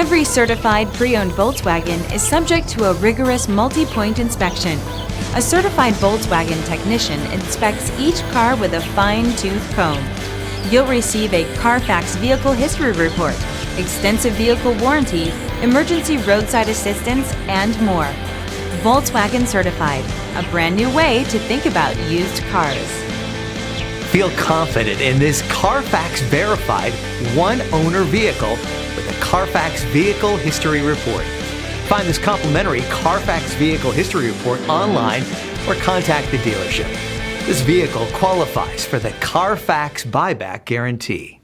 Every certified pre-owned Volkswagen is subject to a rigorous multi-point inspection. A certified Volkswagen technician inspects each car with a fine-tooth comb. You'll receive a CARFAX vehicle history report, extensive vehicle warranty, emergency roadside assistance, and more. Volkswagen Certified, a brand new way to think about used cars. Feel confident in this CARFAX verified one-owner vehicle with a CARFAX Vehicle History Report. Find this complimentary CARFAX Vehicle History Report online or contact the dealership. This vehicle qualifies for the CARFAX buyback guarantee.